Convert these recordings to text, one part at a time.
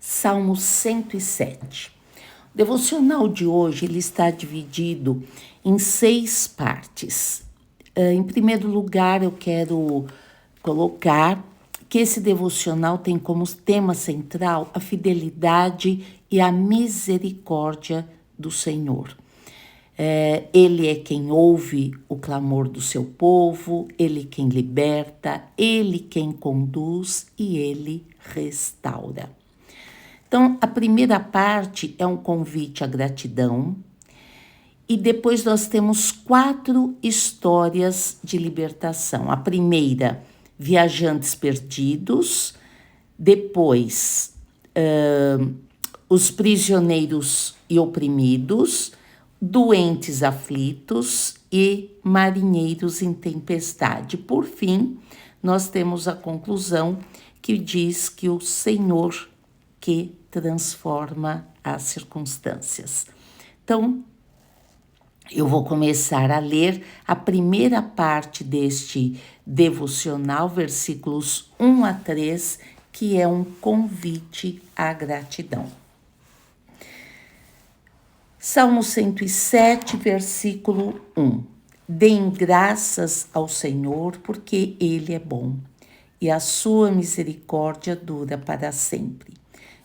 Salmo 107. O devocional de hoje ele está dividido em 6 partes. Em primeiro lugar, eu quero colocar que esse devocional tem como tema central a fidelidade e a misericórdia do Senhor. Ele é quem ouve o clamor do seu povo, ele quem liberta, ele quem conduz e ele restaura. Então, a primeira parte é um convite à gratidão e depois nós temos 4 histórias de libertação. A primeira, viajantes perdidos, depois, os prisioneiros e oprimidos, doentes aflitos e marinheiros em tempestade. Por fim, nós temos a conclusão que diz que o Senhor que transforma as circunstâncias. Então, eu vou começar a ler a primeira parte deste devocional, versículos 1 a 3, que é um convite à gratidão. Salmo 107, versículo 1. Deem graças ao Senhor, porque Ele é bom, e a sua misericórdia dura para sempre.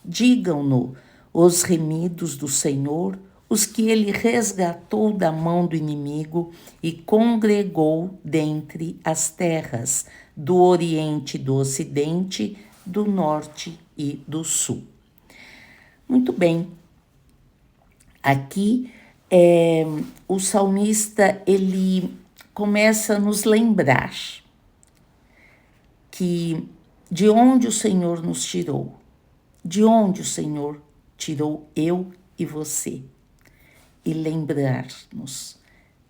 Digam-no os remidos do Senhor, os que Ele resgatou da mão do inimigo e congregou dentre as terras, do Oriente e do Ocidente, do Norte e do Sul. Muito bem. Aqui, o salmista, ele começa a nos lembrar que de onde o Senhor nos tirou, de onde o Senhor tirou eu e você, e lembrar-nos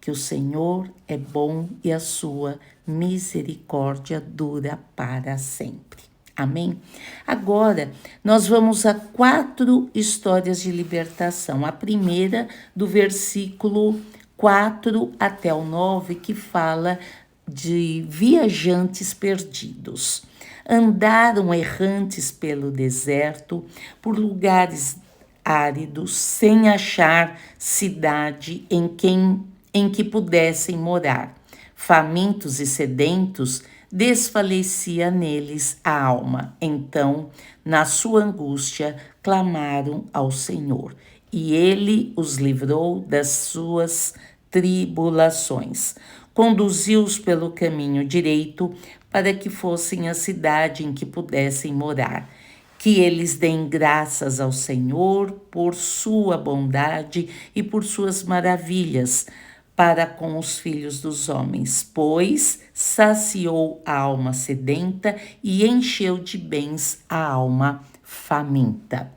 que o Senhor é bom e a sua misericórdia dura para sempre. Amém? Agora, nós vamos a 4 histórias de libertação. A primeira, do versículo 4 até o 9, que fala de viajantes perdidos. Andaram errantes pelo deserto, por lugares áridos, sem achar cidade em que pudessem morar. Famintos e sedentos, desfalecia neles a alma. Então, na sua angústia, clamaram ao Senhor, e ele os livrou das suas tribulações. Conduziu-os pelo caminho direito, para que fossem à cidade em que pudessem morar. Que eles deem graças ao Senhor por sua bondade e por suas maravilhas para com os filhos dos homens, pois saciou a alma sedenta e encheu de bens a alma faminta.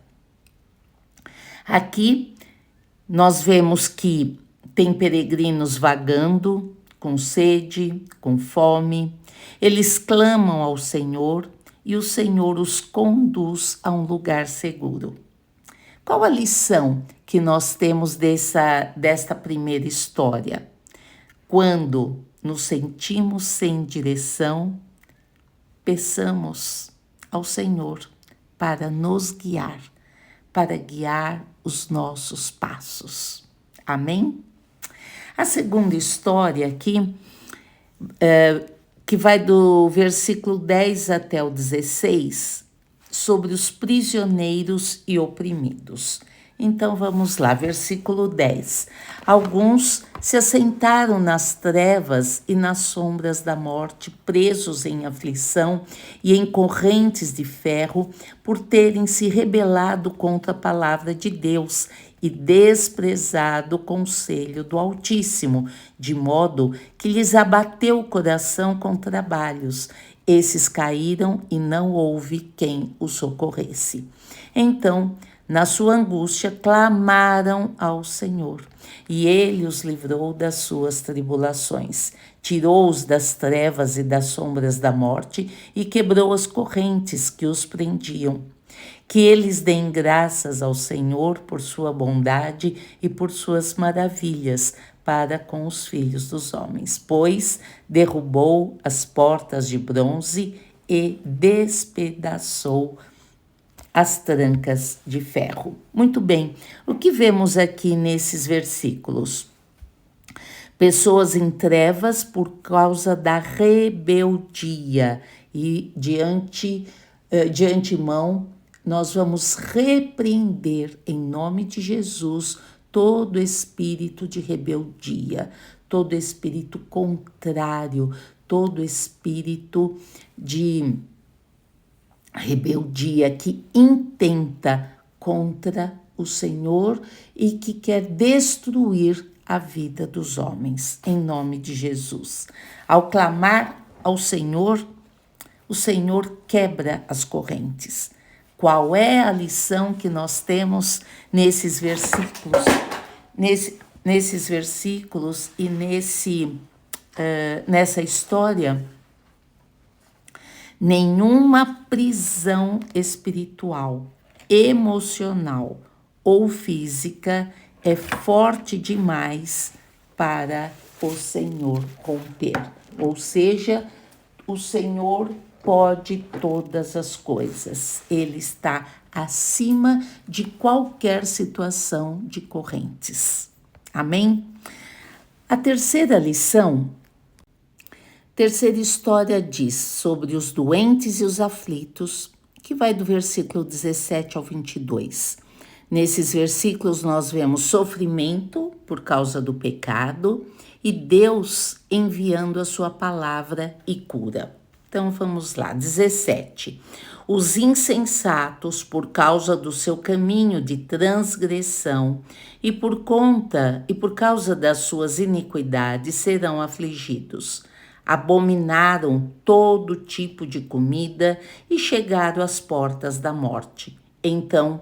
Aqui nós vemos que tem peregrinos vagando, com sede, com fome. Eles clamam ao Senhor e o Senhor os conduz a um lugar seguro. Qual a lição que nós temos desta primeira história? Quando nos sentimos sem direção, peçamos ao Senhor para nos guiar, para guiar os nossos passos. Amém? A segunda história aqui, que vai do versículo 10 até o 16, sobre os prisioneiros e oprimidos. Então vamos lá, versículo 10. Alguns se assentaram nas trevas e nas sombras da morte, presos em aflição e em correntes de ferro, por terem se rebelado contra a palavra de Deus e desprezado o conselho do Altíssimo, de modo que lhes abateu o coração com trabalhos. Esses caíram e não houve quem os socorresse. Então, na sua angústia, clamaram ao Senhor, e ele os livrou das suas tribulações. Tirou-os das trevas e das sombras da morte e quebrou as correntes que os prendiam. Que eles deem graças ao Senhor por sua bondade e por suas maravilhas para com os filhos dos homens, pois derrubou as portas de bronze e despedaçou as trancas de ferro. Muito bem, o que vemos aqui nesses versículos? Pessoas em trevas por causa da rebeldia. E de antemão, nós vamos repreender em nome de Jesus todo espírito de rebeldia, todo espírito contrário, todo espírito de rebeldia que intenta contra o Senhor e que quer destruir a vida dos homens, em nome de Jesus. Ao clamar ao Senhor, o Senhor quebra as correntes. Qual é a lição que nós temos nesses versículos? Nesses versículos e nessa história? Nenhuma prisão espiritual, emocional ou física é forte demais para o Senhor romper. Ou seja, o Senhor pode todas as coisas. Ele está acima de qualquer situação de correntes. Amém? A terceira lição, terceira história diz sobre os doentes e os aflitos, que vai do versículo 17 ao 22. Nesses versículos nós vemos sofrimento por causa do pecado e Deus enviando a sua palavra e cura. Então vamos lá, 17. Os insensatos, por causa do seu caminho de transgressão e por causa das suas iniquidades, serão afligidos. Abominaram todo tipo de comida e chegaram às portas da morte. Então,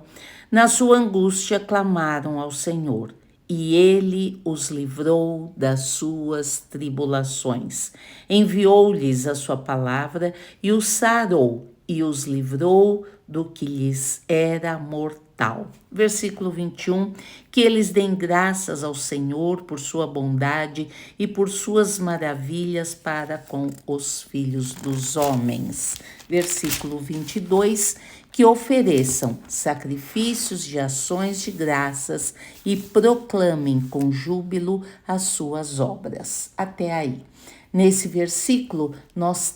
na sua angústia, clamaram ao Senhor, e ele os livrou das suas tribulações. Enviou-lhes a sua palavra e os sarou, e os livrou do que lhes era mortal. Versículo 21, que eles deem graças ao Senhor por sua bondade e por suas maravilhas para com os filhos dos homens. Versículo 22, que ofereçam sacrifícios de ações de graças e proclamem com júbilo as suas obras. Até aí. Nesse versículo, nós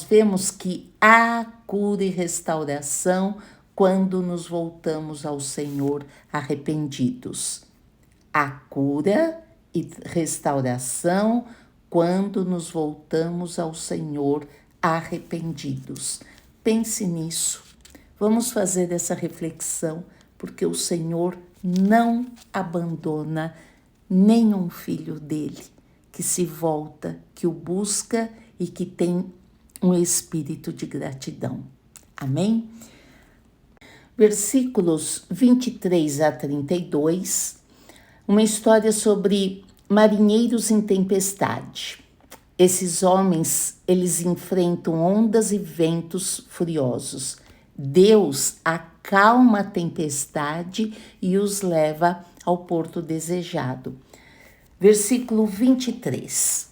vemos que há cura e restauração quando nos voltamos ao Senhor arrependidos. Há cura e restauração quando nos voltamos ao Senhor arrependidos. Pense nisso. Vamos fazer essa reflexão, porque o Senhor não abandona nenhum filho dele que se volta, que o busca e que tem um espírito de gratidão. Amém? Versículos 23 a 32, uma história sobre marinheiros em tempestade. Esses homens, eles enfrentam ondas e ventos furiosos. Deus acalma a tempestade e os leva ao porto desejado. Versículo 23.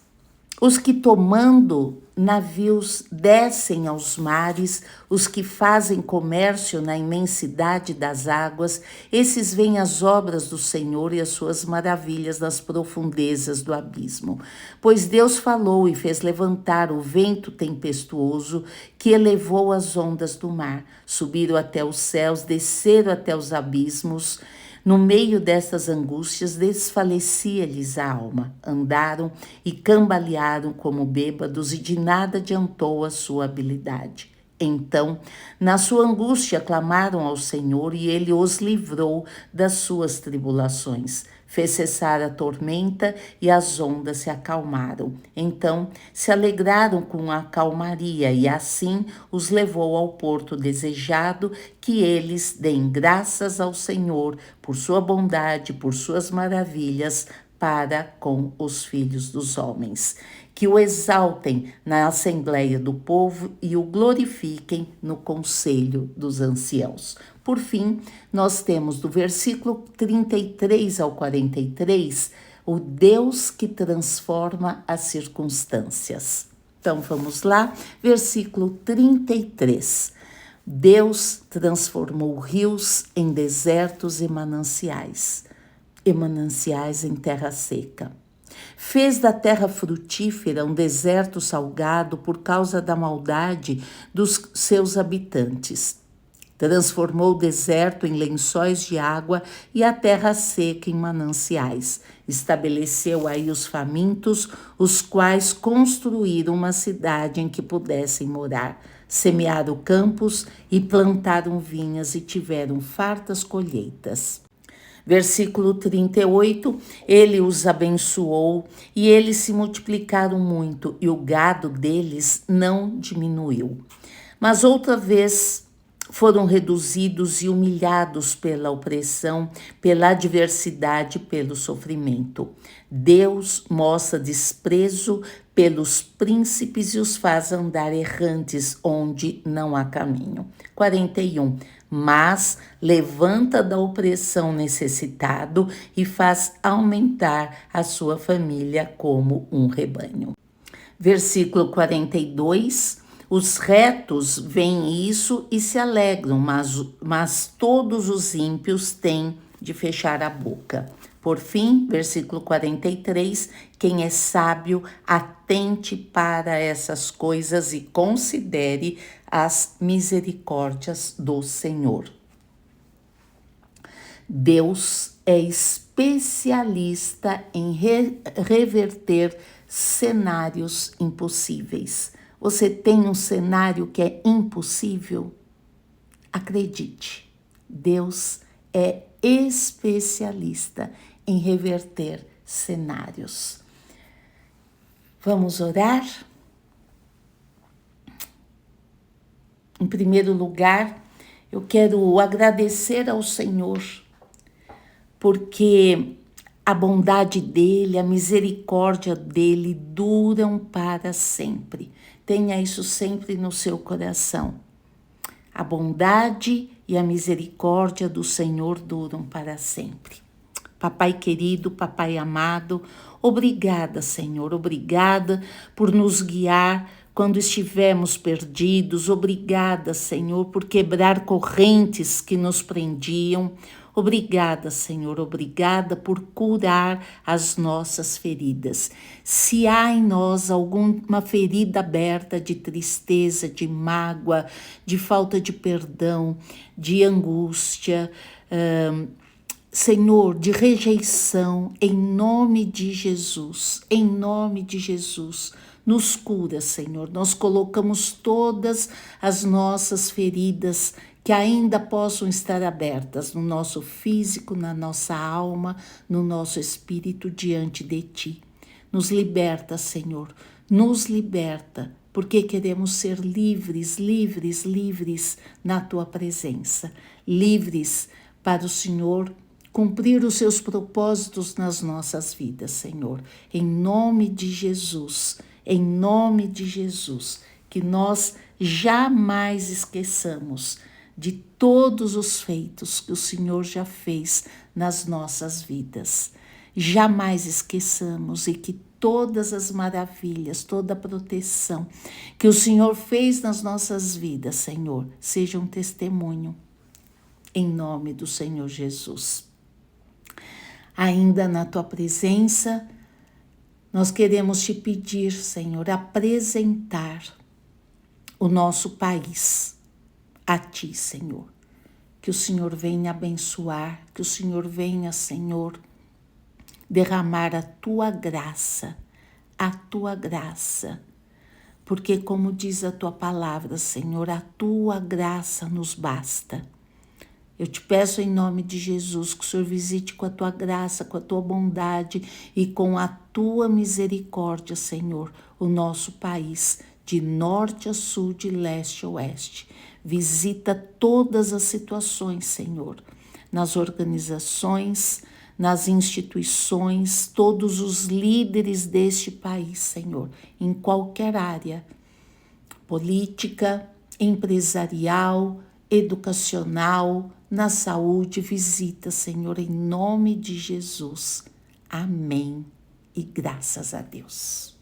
Os que tomando navios descem aos mares, os que fazem comércio na imensidade das águas, esses veem as obras do Senhor e as suas maravilhas nas profundezas do abismo. Pois Deus falou e fez levantar o vento tempestuoso que elevou as ondas do mar, subiram até os céus, desceram até os abismos. No meio dessas angústias, desfalecia-lhes a alma. Andaram e cambalearam como bêbados e de nada adiantou a sua habilidade. Então, na sua angústia, clamaram ao Senhor e ele os livrou das suas tribulações. Fez cessar a tormenta e as ondas se acalmaram. Então se alegraram com a calmaria e assim os levou ao porto desejado, que eles deem graças ao Senhor por sua bondade, por suas maravilhas para com os filhos dos homens. Que o exaltem na assembleia do povo e o glorifiquem no conselho dos anciãos. Por fim, nós temos do versículo 33 ao 43, o Deus que transforma as circunstâncias. Então vamos lá, versículo 33. Deus transformou rios em desertos e mananciais em terra seca. Fez da terra frutífera um deserto salgado por causa da maldade dos seus habitantes. Transformou o deserto em lençóis de água e a terra seca em mananciais. Estabeleceu aí os famintos, os quais construíram uma cidade em que pudessem morar. Semearam campos e plantaram vinhas e tiveram fartas colheitas. Versículo 38, ele os abençoou e eles se multiplicaram muito e o gado deles não diminuiu. Mas outra vez foram reduzidos e humilhados pela opressão, pela adversidade, pelo sofrimento. Deus mostra desprezo pelos príncipes e os faz andar errantes onde não há caminho. 41. Mas levanta da opressão necessitado e faz aumentar a sua família como um rebanho. Versículo 42. Os retos veem isso e se alegram, mas todos os ímpios têm de fechar a boca. Por fim, versículo 43, quem é sábio, atente para essas coisas e considere as misericórdias do Senhor. Deus é especialista em reverter cenários impossíveis. Você tem um cenário que é impossível? Acredite, Deus é especialista em reverter cenários. Vamos orar? Em primeiro lugar, eu quero agradecer ao Senhor, porque a bondade dele, a misericórdia dele duram para sempre. Tenha isso sempre no seu coração. A bondade e a misericórdia do Senhor duram para sempre. Papai querido, papai amado, obrigada, Senhor, obrigada por nos guiar quando estivermos perdidos. Obrigada, Senhor, por quebrar correntes que nos prendiam. Obrigada, Senhor, obrigada por curar as nossas feridas. Se há em nós alguma ferida aberta de tristeza, de mágoa, de falta de perdão, de angústia, Senhor, de rejeição, em nome de Jesus, nos cura, Senhor. Nós colocamos todas as nossas feridas que ainda possam estar abertas no nosso físico, na nossa alma, no nosso espírito diante de Ti. Nos liberta, Senhor, nos liberta, porque queremos ser livres na Tua presença, livres para o Senhor cumprir os Seus propósitos nas nossas vidas, Senhor. Em nome de Jesus, que nós jamais esqueçamos de todos os feitos que o Senhor já fez nas nossas vidas. Jamais esqueçamos e que todas as maravilhas, toda a proteção que o Senhor fez nas nossas vidas, Senhor, seja um testemunho em nome do Senhor Jesus. Ainda na Tua presença, nós queremos Te pedir, Senhor, apresentar o nosso país a Ti, Senhor. Que o Senhor venha abençoar, que o Senhor venha, Senhor, derramar a Tua graça, porque como diz a Tua palavra, Senhor, a Tua graça nos basta. Eu te peço em nome de Jesus que o Senhor visite com a Tua graça, com a Tua bondade e com a Tua misericórdia, Senhor, o nosso país, de norte a sul, de leste a oeste. Visita todas as situações, Senhor, nas organizações, nas instituições, todos os líderes deste país, Senhor, em qualquer área, política, empresarial, educacional, na saúde, visita, Senhor, em nome de Jesus. Amém e graças a Deus.